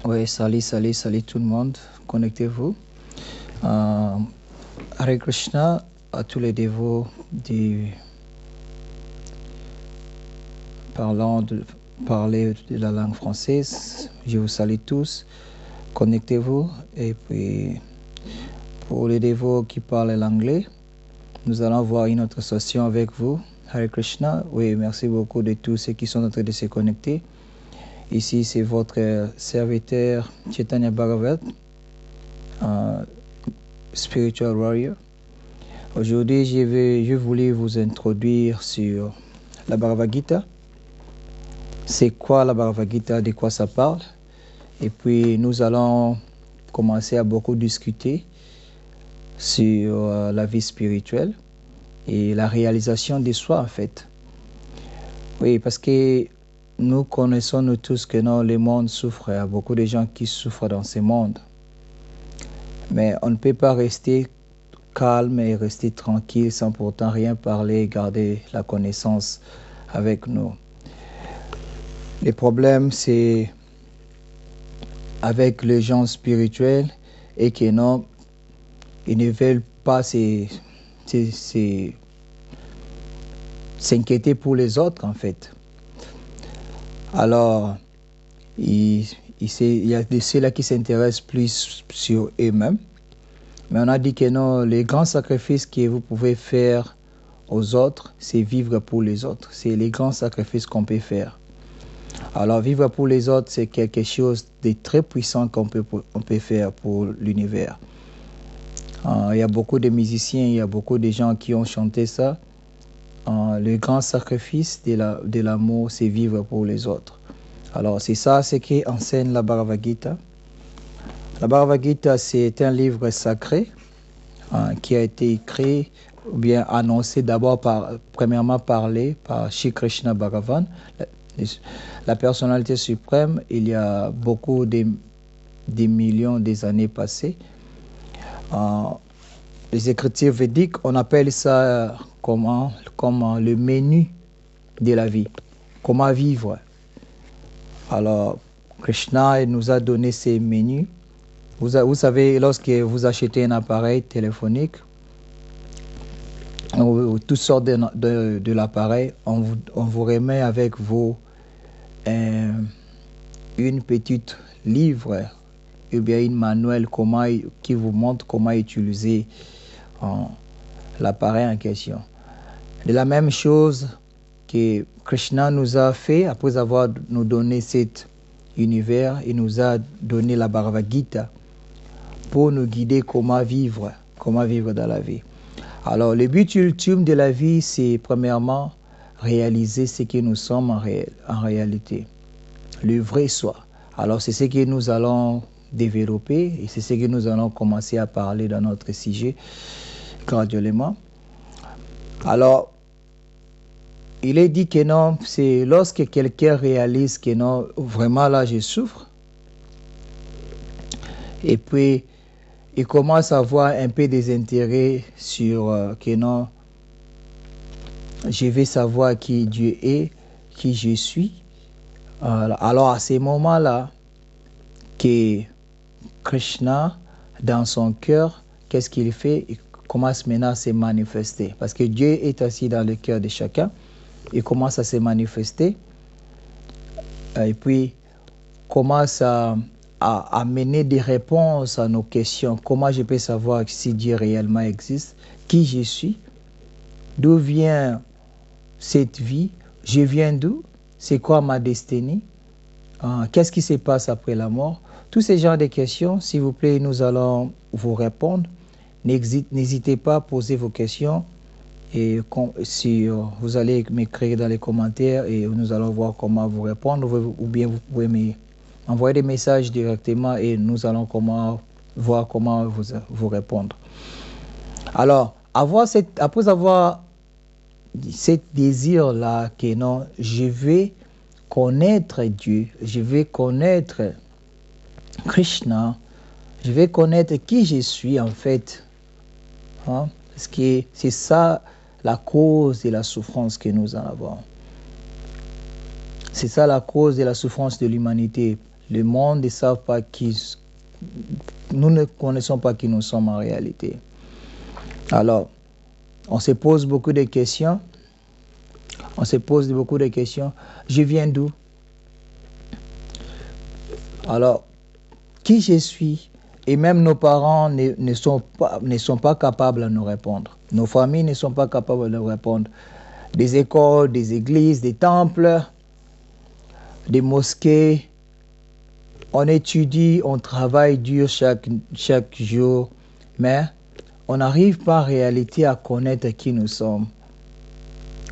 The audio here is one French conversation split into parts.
Oui, salut tout le monde, connectez-vous. Hare Krishna à tous les dévots parler de la langue française. Je vous salue tous, connectez-vous. Et puis, pour les dévots qui parlent l'anglais, nous allons avoir une autre session avec vous. Hare Krishna, oui, merci beaucoup de tous ceux qui sont en train de se connecter. Ici, c'est votre serviteur Chaitanya Bhagavat, Spiritual Warrior. Aujourd'hui, je voulais vous introduire sur la Bhagavad Gita. C'est quoi la Bhagavad Gita, de quoi ça parle? Et puis, nous allons commencer à beaucoup discuter sur la vie spirituelle et la réalisation de soi, en fait. Oui, parce que nous connaissons nous tous que non, le monde souffre. Il y a beaucoup de gens qui souffrent dans ce monde. Mais on ne peut pas rester calme et rester tranquille sans pourtant rien parler et garder la connaissance avec nous. Le problème, c'est avec les gens spirituels et que non, ils ne veulent pas s'inquiéter pour les autres, en fait. Alors, il y a de ceux-là qui s'intéressent plus sur eux-mêmes. Mais on a dit que non, les grands sacrifices que vous pouvez faire aux autres, c'est vivre pour les autres. C'est les grands sacrifices qu'on peut faire. Alors, vivre pour les autres, c'est quelque chose de très puissant qu'on peut faire pour l'univers. Il y a beaucoup de musiciens, il y a beaucoup de gens qui ont chanté ça. Le grand sacrifice de l'amour, c'est vivre pour les autres. Alors, c'est ça ce qu'enseigne la Bhagavad Gita. La Bhagavad Gita, c'est un livre sacré qui a été écrit ou bien annoncé d'abord premièrement parlé par Shri Krishna Bhagavan, la personnalité suprême, il y a beaucoup de millions d'années passées. Les écritures védiques, on appelle ça comment le menu de la vie, comment vivre. Alors, Krishna nous a donné ces menus. Vous savez, lorsque vous achetez un appareil téléphonique, ou toutes sortes de l'appareil, on vous remet avec vous une petite livre ou bien une manuel qui vous montre comment utiliser l'appareil en question. De la même chose que Krishna nous a fait, après avoir nous donné cet univers, il nous a donné la Bhagavad Gita pour nous guider comment vivre dans la vie. Alors, le but ultime de la vie, c'est premièrement réaliser ce que nous sommes en réalité, le vrai soi. Alors, c'est ce que nous allons développer et c'est ce que nous allons commencer à parler dans notre sujet graduellement. Alors, il est dit que non, c'est lorsque quelqu'un réalise que non, vraiment là, je souffre, et puis il commence à avoir un peu des intérêts sur que non, je vais savoir qui Dieu est, qui je suis. Alors à ces moments-là, que Krishna, dans son cœur, qu'est-ce qu'il fait? Il commence maintenant à se manifester. Parce que Dieu est assis dans le cœur de chacun. Il commence à se manifester. Et puis, commence à amener des réponses à nos questions. Comment je peux savoir si Dieu réellement existe? Qui je suis? D'où vient cette vie? Je viens d'où? C'est quoi ma destinée? Qu'est-ce qui se passe après la mort? Tous ces genres de questions, s'il vous plaît, nous allons vous répondre. N'hésitez pas à poser vos questions. Et si vous allez m'écrire dans les commentaires et nous allons voir comment vous répondre, ou bien vous pouvez m'envoyer des messages directement et nous allons voir comment vous répondre. Alors, après avoir ce désir-là que non, je vais connaître Dieu, je vais connaître Krishna, je vais connaître qui je suis en fait. Parce que c'est ça la cause de la souffrance que nous en avons. C'est ça la cause de la souffrance de l'humanité. Le monde ne savent pas nous ne connaissons pas qui nous sommes en réalité. Alors, on se pose beaucoup de questions. On se pose beaucoup de questions. Je viens d'où? Alors, qui je suis? Et même nos parents ne sont pas capables de nous répondre. Nos familles ne sont pas capables de nous répondre. Des écoles, des églises, des temples, des mosquées. On étudie, on travaille dur chaque jour, mais on n'arrive pas en réalité à connaître qui nous sommes.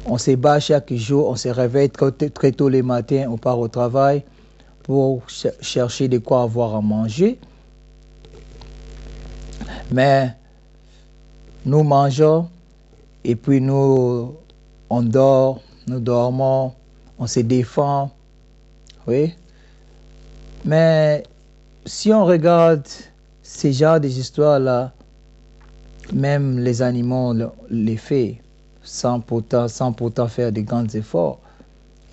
On se bat chaque jour, on se réveille très tôt le matin, on part au travail pour chercher de quoi avoir à manger. Mais nous mangeons et puis on dort, nous dormons, on se défend. Oui. Mais si on regarde ces genres d'histoires-là, même les animaux les font sans pourtant faire de grands efforts.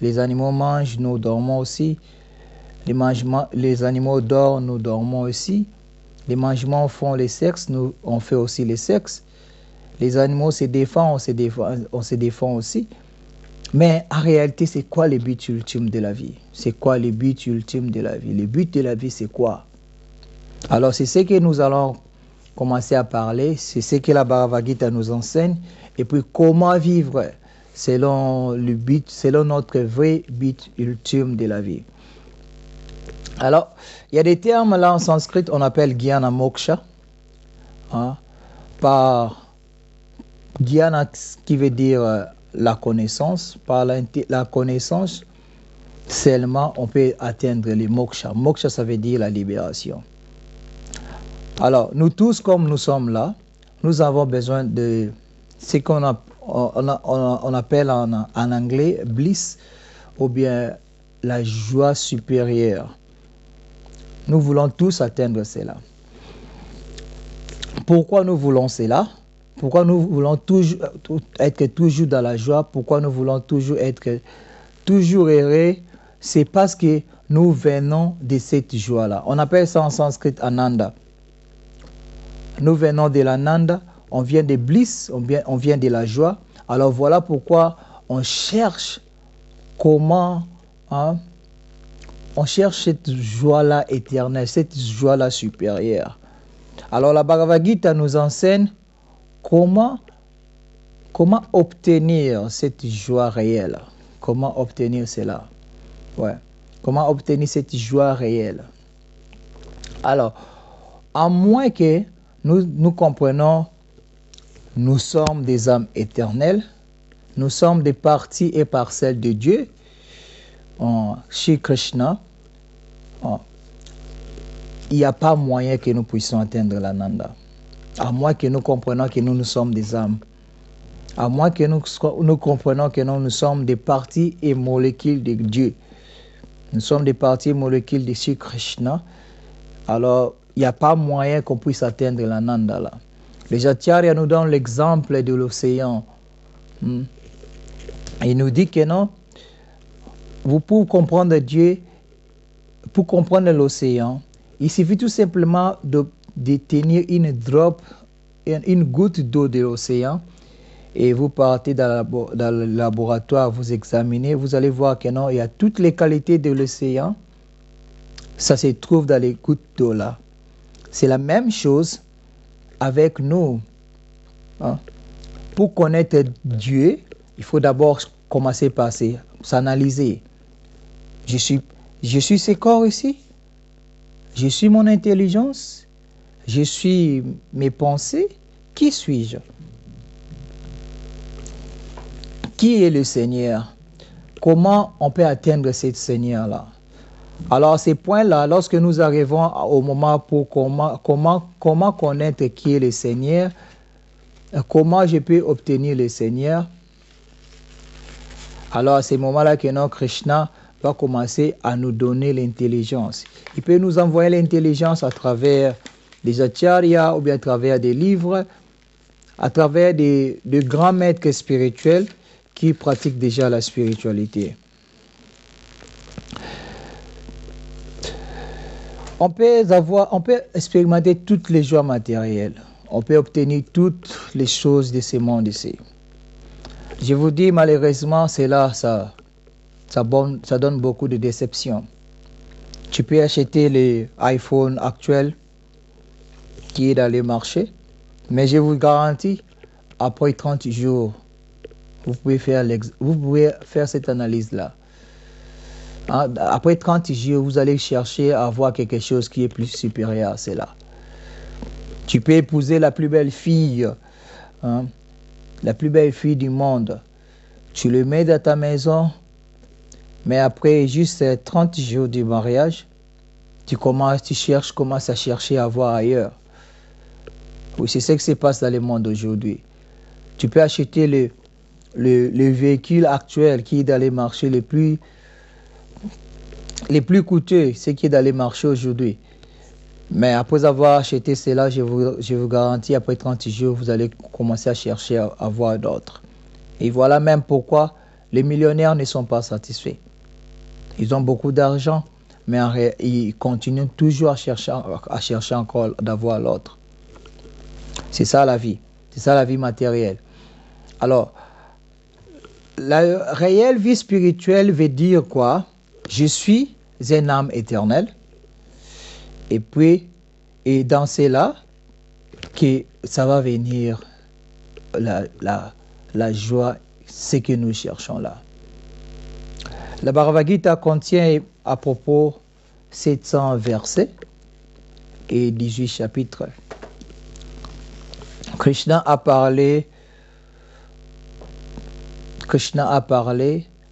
Les animaux mangent, nous dormons aussi. Les animaux dorment, nous dormons aussi. Les mangements font le sexe, nous on fait aussi le sexe. Les animaux se défendent, on se défend aussi. Mais en réalité, c'est quoi le but ultime de la vie? C'est quoi le but ultime de la vie? Le but de la vie, c'est quoi? Alors, c'est ce que nous allons commencer à parler. C'est ce que la Bhagavad Gita nous enseigne. Et puis, comment vivre selon notre vrai but ultime de la vie. Alors, il y a des termes là en sanskrit, on appelle Jnana Moksha. Hein, par Jnana qui veut dire la connaissance. Par la connaissance, seulement on peut atteindre les moksha. Moksha, ça veut dire la libération. Alors, nous tous, comme nous sommes là, nous avons besoin de ce qu'on appelle en anglais bliss, ou bien la joie supérieure. Nous voulons tous atteindre cela. Pourquoi nous voulons cela? Pourquoi nous voulons être toujours dans la joie? Pourquoi nous voulons toujours être toujours heureux? C'est parce que nous venons de cette joie-là. On appelle ça en sanskrit Ananda. Nous venons de l'Ananda, on vient de bliss, on vient de la joie. Alors voilà pourquoi on cherche comment, hein, on cherche cette joie-là éternelle, cette joie-là supérieure. Alors la Bhagavad Gita nous enseigne comment obtenir cette joie réelle. Comment obtenir cela? Ouais. Comment obtenir cette joie réelle? Alors, à moins que nous comprenons, nous sommes des âmes éternelles, nous sommes des parties et parcelles de Dieu, chez Krishna, il n'y a pas moyen que nous puissions atteindre l'Ananda. À moins que nous comprenions que nous sommes des âmes. À moins que nous comprenions que nous sommes des parties et molécules de Dieu. Nous sommes des parties et molécules de Shri Krishna. Alors, il n'y a pas moyen qu'on puisse atteindre l'Ananda là. Les Acharyas nous donnent l'exemple de l'océan. Il nous dit que non, vous pouvez comprendre Dieu, pour comprendre l'océan, il suffit tout simplement de tenir une goutte d'eau de l'océan et vous partez dans le laboratoire, vous examinez, vous allez voir que non, il y a toutes les qualités de l'océan, ça se trouve dans les gouttes d'eau là. C'est la même chose avec nous. Hein? Pour connaître Dieu, il faut d'abord commencer par s'analyser. Je suis ce corps ici. Je suis mon intelligence. Je suis mes pensées. Qui suis-je? Qui est le Seigneur? Comment on peut atteindre ce Seigneur-là? Alors, ces points-là, lorsque nous arrivons au moment pour comment connaître qui est le Seigneur, comment je peux obtenir le Seigneur, alors à ce moment-là que notre Krishna va commencer à nous donner l'intelligence. Il peut nous envoyer l'intelligence à travers des acharyas ou bien à travers des livres, à travers de grands maîtres spirituels qui pratiquent déjà la spiritualité. On peut expérimenter toutes les joies matérielles. On peut obtenir toutes les choses de ce monde ici. Je vous dis, malheureusement, ça donne beaucoup de déceptions. Tu peux acheter l'iPhone actuel qui est dans les marchés, mais je vous garantis, après 30 jours, vous pouvez faire cette analyse-là. Après 30 jours, vous allez chercher à avoir quelque chose qui est plus supérieur à cela. Tu peux épouser la plus belle fille, la plus belle fille du monde. Tu le mets dans ta maison, mais après juste 30 jours du mariage, tu commences à chercher à voir ailleurs. Oui, c'est ce qui se passe dans le monde aujourd'hui. Tu peux acheter le véhicule actuel qui est dans les marchés les plus coûteux, ce qui est dans les marchés aujourd'hui. Mais après avoir acheté cela, je vous garantis, après 30 jours, vous allez commencer à chercher à voir d'autres. Et voilà même pourquoi les millionnaires ne sont pas satisfaits. Ils ont beaucoup d'argent, mais ils continuent toujours à chercher encore d'avoir l'autre. C'est ça la vie. C'est ça la vie matérielle. Alors, la réelle vie spirituelle veut dire quoi? Je suis une âme éternelle. Et puis, dans cela, que ça va venir la joie, ce que nous cherchons là. La Bhagavad Gita contient à propos 700 versets et 18 chapitres. Krishna a parlé,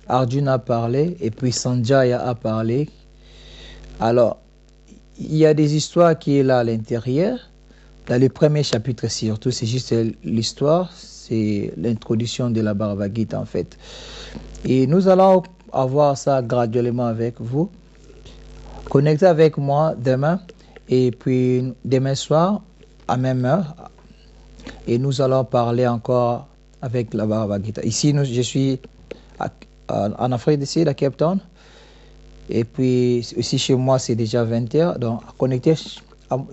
Arjuna a parlé, et puis Sanjaya a parlé. Alors, il y a des histoires qui sont là à l'intérieur. Dans le premier chapitre surtout, c'est juste l'histoire, c'est l'introduction de la Bhagavad Gita en fait. Et nous allons avoir ça graduellement avec vous. Connectez avec moi demain, et puis demain soir, à même heure, et nous allons parler encore avec la Bhagavad Gita. Ici, je suis en Afrique du Sud, à Cape Town. Et puis, ici chez moi, c'est déjà 20h. Donc, connectez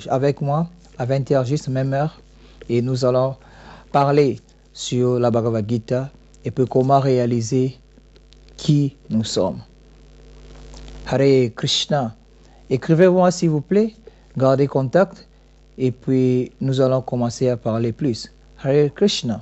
avec moi à 20h, juste même heure. Et nous allons parler sur la Bhagavad Gita et puis comment réaliser qui nous sommes. Hare Krishna. Écrivez-moi s'il vous plaît. Gardez contact. Et puis, nous allons commencer à parler plus. Hare Krishna.